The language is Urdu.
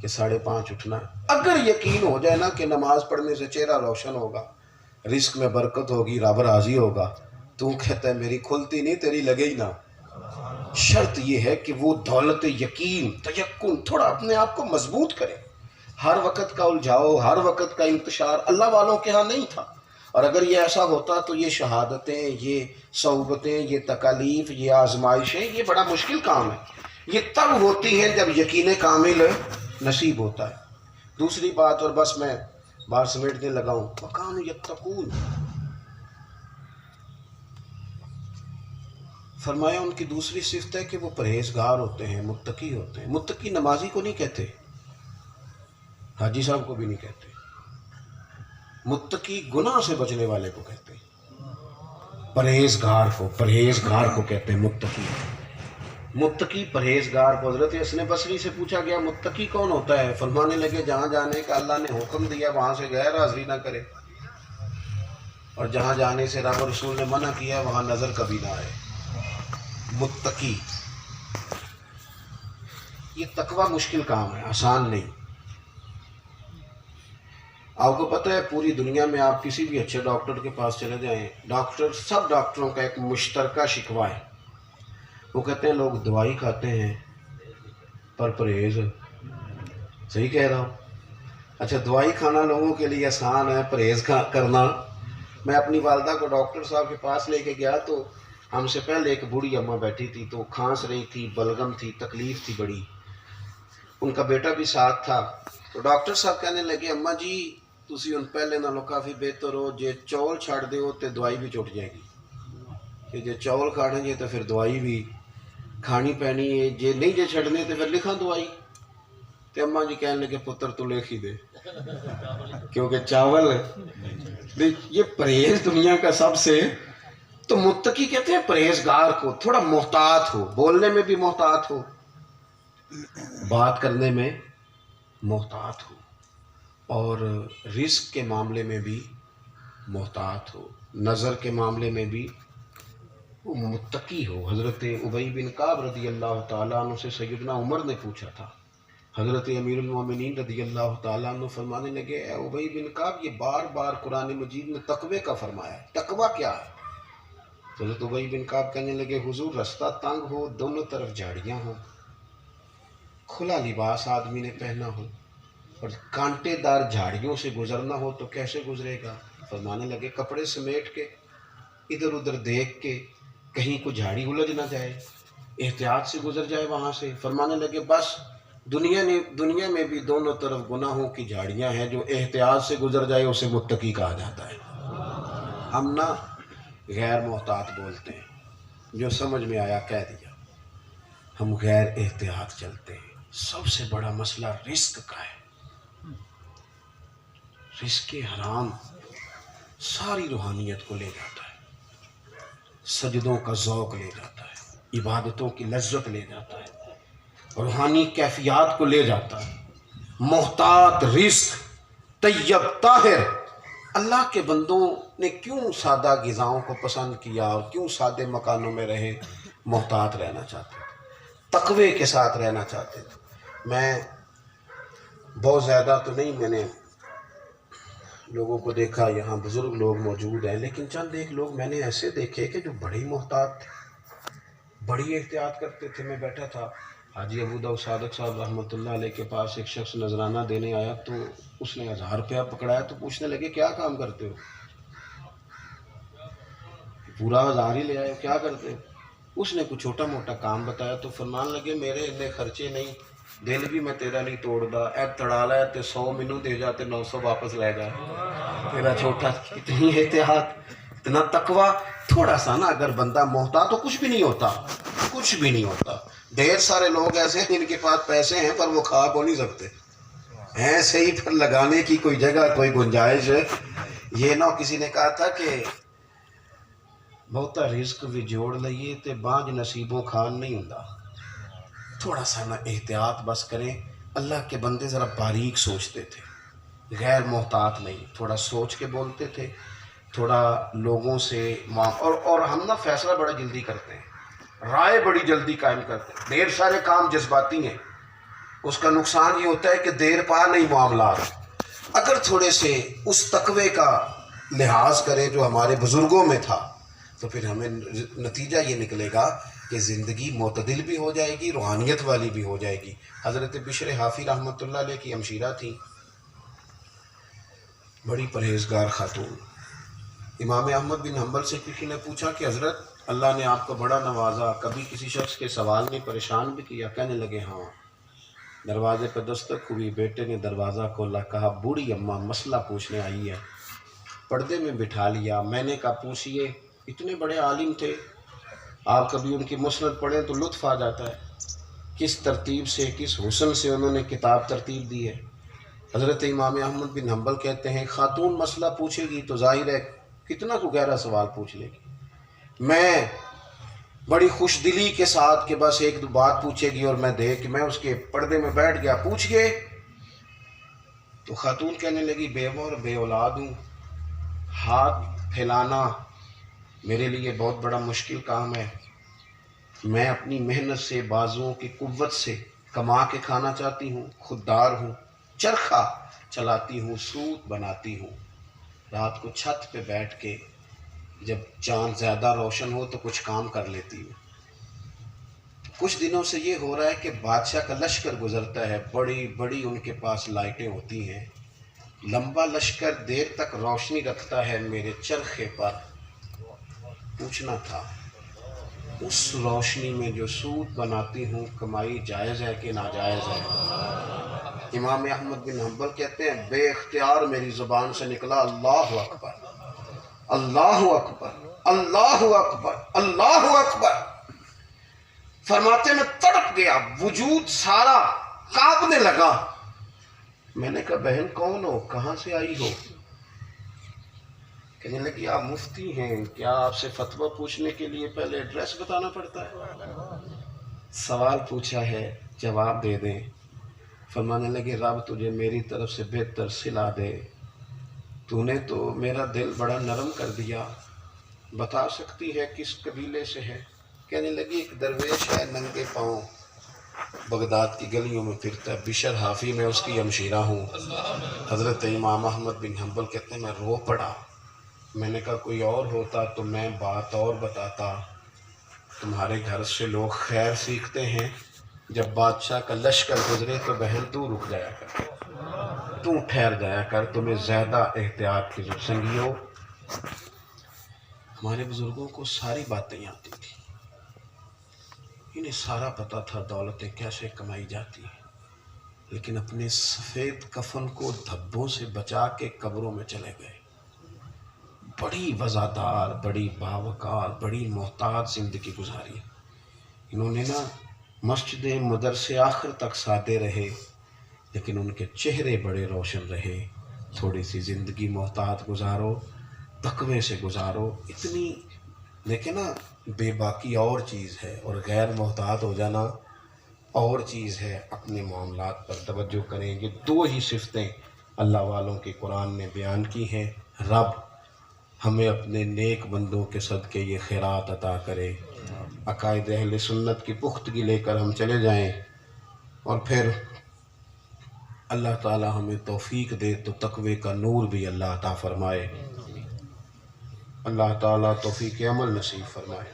کہ 5:30 اٹھنا ہے. اگر یقین ہو جائے نا کہ نماز پڑھنے سے چہرہ روشن ہوگا، رزق میں برکت ہوگی، رب راضی ہوگا، تو کہتا ہے میری کھلتی نہیں، تیری لگے ہی نہ. شرط یہ ہے کہ وہ دولت یقین تیقن تھوڑا اپنے آپ کو مضبوط کرے. ہر وقت کا الجھاؤ، ہر وقت کا انتشار اللہ والوں کے ہاں نہیں تھا. اور اگر یہ ایسا ہوتا تو یہ شہادتیں، یہ صحبتیں، یہ تکالیف، یہ آزمائشیں، یہ بڑا مشکل کام ہے. یہ تب ہوتی ہیں جب یقین کامل نصیب ہوتا ہے. دوسری بات، اور بس میں بات سمیٹنے لگا ہوں، وَكَانُوا يَتَّقُونَ، فرمایا ان کی دوسری صفت ہے کہ وہ پرہیزگار ہوتے ہیں، متقی ہوتے ہیں. متقی نمازی کو نہیں کہتے، حاجی صاحب کو بھی نہیں کہتے. متقی گناہ سے بچنے والے کو کہتے ہیں، پرہیزگار کو کہتے ہیں متقی. متقی پرہیزگار کو حضرت حسن بصری سے پوچھا گیا متقی کون ہوتا ہے؟ فرمانے لگے جہاں جانے کا اللہ نے حکم دیا وہاں سے غیر حاضری نہ کرے، اور جہاں جانے سے رب اور رسول نے منع کیا وہاں نظر کبھی نہ آئے. متقی. یہ تقوی مشکل کام ہے، آسان نہیں. آپ کو پتہ ہے پوری دنیا میں آپ کسی بھی اچھے ڈاکٹر کے پاس چلے جائیں، سب ڈاکٹروں کا ایک مشترکہ شکوہ ہے. وہ کہتے ہیں لوگ دوائی کھاتے ہیں پر پرہیز. صحیح کہہ رہا ہوں؟ اچھا، دوائی کھانا لوگوں کے لیے آسان ہے، پرہیز کرنا. میں اپنی والدہ کو ڈاکٹر صاحب کے پاس لے کے گیا تو ہم سے پہلے ایک بوڑھی اماں بیٹھی تھی، تو کھانس رہی تھی، بلغم تھی، تکلیف تھی بڑی. ان کا بیٹا بھی ساتھ تھا. تو ڈاکٹر صاحب کہنے لگے اماں جی تسی ان پہلے نالوں کافی بہتر ہو، جے چول چھڑ دیو تے دوائی بھی چھٹ جائے گی، کہ جے چول کھانے جے تو پھر دوائی بھی کھانی پینی ہے، جے نہیں جے چھڑنے تو پھر لکھاں دوائی. تے اماں جی کہنے لگے پتر تو لکھ ہی دے، کیونکہ چاول یہ پرہیز دنیا کا سب سے. تو متقی کہتے ہیں پرہیزگار کو، تھوڑا محتاط ہو، بولنے میں بھی محتاط ہو، بات کرنے میں محتاط ہو، اور رزق کے معاملے میں بھی محتاط ہو، نظر کے معاملے میں بھی وہ متقی ہو. حضرت ابی بن کعب رضی اللہ تعالیٰ عنہ سے سیدنا عمر نے پوچھا تھا. حضرت امیر المومنین رضی اللہ تعالیٰ عنہ فرمانے لگے اے ابی بن کعب یہ بار بار قرآن مجید میں تقوی کا فرمایا ہے، تقوی کیا ہے؟ حضرت ابی بن کعب کہنے لگے حضور رستہ تنگ ہو، دونوں طرف جھاڑیاں ہوں، کھلا لباس آدمی نے پہنا ہو اور کانٹے دار جھاڑیوں سے گزرنا ہو تو کیسے گزرے گا؟ فرمانے لگے کپڑے سمیٹ کے ادھر ادھر دیکھ کے کہیں کو جھاڑی الجھ نہ جائے، احتیاط سے گزر جائے وہاں سے. فرمانے لگے بس دنیا میں بھی دونوں طرف گناہوں کی جھاڑیاں ہیں، جو احتیاط سے گزر جائے اسے متقی کہا جاتا ہے. ہم نہ غیر محتاط بولتے ہیں، جو سمجھ میں آیا کہہ دیا، ہم غیر احتیاط چلتے ہیں. سب سے بڑا مسئلہ رزق کا ہے. رزق حرام ساری روحانیت کو لے جاتا ہے، سجدوں کا ذوق لے جاتا ہے، عبادتوں کی لذت لے جاتا ہے، روحانی کیفیات کو لے جاتا ہے. محتاط رزق طیب طاہر. اللہ کے بندوں نے کیوں سادہ غذاؤں کو پسند کیا اور کیوں سادے مکانوں میں رہے؟ محتاط رہنا چاہتے تھے، تقوی کے ساتھ رہنا چاہتے تھے. میں بہت زیادہ تو نہیں، میں نے لوگوں کو دیکھا، یہاں بزرگ لوگ موجود ہیں، لیکن چند ایک لوگ میں نے ایسے دیکھے کہ جو بڑی محتاط تھے، بڑی احتیاط کرتے تھے. میں بیٹھا تھا، حاجی ابو داؤد صادق صاحب رحمۃ اللہ علیہ کے پاس ایک شخص نذرانہ دینے آیا، تو اس نے 1000 روپیہ پکڑایا تو پوچھنے لگے کیا کام کرتے ہو؟ پورا 1000 ہی لے آئے، کیا کرتے ہو؟ اس نے کچھ چھوٹا موٹا کام بتایا تو فرمان لگے میرے اتنے خرچے نہیں، دل بھی میں تیرا نہیں توڑدا، اے تڑا لے تے 100 مینوں دے جا تے 900 واپس لے جا. تیرا چھوٹا. اتنی احتیاط، اتنا تقوی. تھوڑا سا نا اگر بندہ محتاط تو کچھ بھی نہیں ہوتا، کچھ بھی نہیں ہوتا. ڈھیر سارے لوگ ایسے ہیں جن کے پاس پیسے ہیں پر وہ کھا کو نہیں سکتے، ایسے ہی پر لگانے کی کوئی جگہ، کوئی گنجائش ہے. یہ نہ کسی نے کہا تھا کہ بہتا رزق بھی جوڑ لئیے تے بانج نصیبوں کھان نہیں ہوندا. تھوڑا سا نا احتیاط بس کریں. اللہ کے بندے ذرا باریک سوچتے تھے، غیر محتاط نہیں، تھوڑا سوچ کے بولتے تھے، تھوڑا لوگوں سے اور ہم نا فیصلہ بڑا جلدی کرتے ہیں، رائے بڑی جلدی قائم کرتے ہیں. ڈھیر سارے کام جذباتی ہیں، اس کا نقصان یہ ہوتا ہے کہ دیر پا نہیں معاملات۔ اگر تھوڑے سے اس تقوی کا لحاظ کریں جو ہمارے بزرگوں میں تھا تو پھر ہمیں نتیجہ یہ نکلے گا کہ زندگی معتدل بھی ہو جائے گی، روحانیت والی بھی ہو جائے گی۔ حضرت بشر حافی رحمۃ اللہ علیہ کی ہمشیرہ تھیں، بڑی پرہیزگار خاتون۔ امام احمد بن حنبل سے کسی نے پوچھا کہ حضرت اللہ نے آپ کو بڑا نوازا، کبھی کسی شخص کے سوال نے پریشان بھی کیا؟ کہنے لگے ہاں۔ دروازے پہ دستک ہوئی، بیٹے نے دروازہ کھولا، کہا بوڑھی اماں مسئلہ پوچھنے آئی ہے۔ پردے میں بٹھا لیا، میں نے کہا پوچھئے۔ اتنے بڑے عالم تھے، آپ کبھی ان کی مسند پڑھیں تو لطف آ جاتا ہے، کس ترتیب سے، کس حسن سے انہوں نے کتاب ترتیب دی ہے۔ حضرت امام احمد بن حنبل کہتے ہیں خاتون مسئلہ پوچھے گی تو ظاہر ہے کتنا کو گہرا سوال پوچھ لے گی، میں بڑی خوش دلی کے ساتھ کہ بس ایک دو بات پوچھے گی اور میں دیکھ کہ میں اس کے پردے میں بیٹھ گیا، پوچھ گئے تو خاتون کہنے لگی بیوہ اور بے اولاد ہوں، ہاتھ پھیلانا میرے لیے بہت بڑا مشکل کام ہے، میں اپنی محنت سے بازوؤں کی قوت سے کما کے کھانا چاہتی ہوں، خوددار ہوں، چرخہ چلاتی ہوں، سوت بناتی ہوں، رات کو چھت پہ بیٹھ کے جب چاند زیادہ روشن ہو تو کچھ کام کر لیتی ہوں۔ کچھ دنوں سے یہ ہو رہا ہے کہ بادشاہ کا لشکر گزرتا ہے، بڑی بڑی ان کے پاس لائٹیں ہوتی ہیں، لمبا لشکر دیر تک روشنی رکھتا ہے، میرے چرخے پر پوچھنا تھا اس روشنی میں جو سوت بناتی ہوں کمائی جائز ہے کہ ناجائز ہے؟ امام احمد بن حنبل کہتے ہیں بے اختیار میری زبان سے نکلا اللہ اکبر، اللہ اکبر، اللہ اکبر، اللہ اکبر۔ فرماتے میں تڑپ گیا، وجود سارا کانپنے لگا۔ میں نے کہا بہن کون ہو، کہاں سے آئی ہو؟ کہنے لگی آپ مفتی ہیں، کیا آپ سے فتویٰ پوچھنے کے لیے پہلے ایڈریس بتانا پڑتا ہے؟ سوال پوچھا ہے، جواب دے دیں۔ فرمانے لگے رب تجھے میری طرف سے بہتر صلہ دے، تو نے تو میرا دل بڑا نرم کر دیا، بتا سکتی ہے کس قبیلے سے ہے؟ کہنے لگی ایک درویش ہے ننگے پاؤں، بغداد کی گلیوں میں پھرتا ہے، بشر حافی میں اس کی ہمشیرہ ہوں۔ حضرت امام احمد بن حنبل کہتے ہیں میں رو پڑا، میں نے کہا کوئی اور ہوتا تو میں بات اور بتاتا، تمہارے گھر سے لوگ خیر سیکھتے ہیں، جب بادشاہ کا لشکر گزرے تو بہن تو رک جایا کر، تو ٹھہر جایا کر، تمہیں زیادہ احتیاط کی ضرورت۔ سنگیو، ہمارے بزرگوں کو ساری باتیں آتی تھی، انہیں سارا پتا تھا دولتیں کیسے کمائی جاتی ہیں، لیکن اپنے سفید کفن کو دھبوں سے بچا کے قبروں میں چلے گئے۔ بڑی وزادار، بڑی باوقار، بڑی محتاط زندگی گزاری۔ انہوں نے نا مسجد مدرسے آخر تک سادے رہے، لیکن ان کے چہرے بڑے روشن رہے۔ تھوڑی سی زندگی محتاط گزارو، تقوی سے گزارو، اتنی لیکن نا بے باکی اور چیز ہے اور غیر محتاط ہو جانا اور چیز ہے۔ اپنے معاملات پر توجہ کریں، یہ دو ہی صفتیں اللہ والوں کی قرآن نے بیان کی ہیں۔ رب ہمیں اپنے نیک بندوں کے صدقے یہ خیرات عطا کرے، عقائد اہل سنت کی پختگی لے کر ہم چلے جائیں، اور پھر اللہ تعالی ہمیں توفیق دے تو تقوی کا نور بھی اللہ عطا فرمائے۔ اللہ تعالی توفیق عمل نصیب فرمائے۔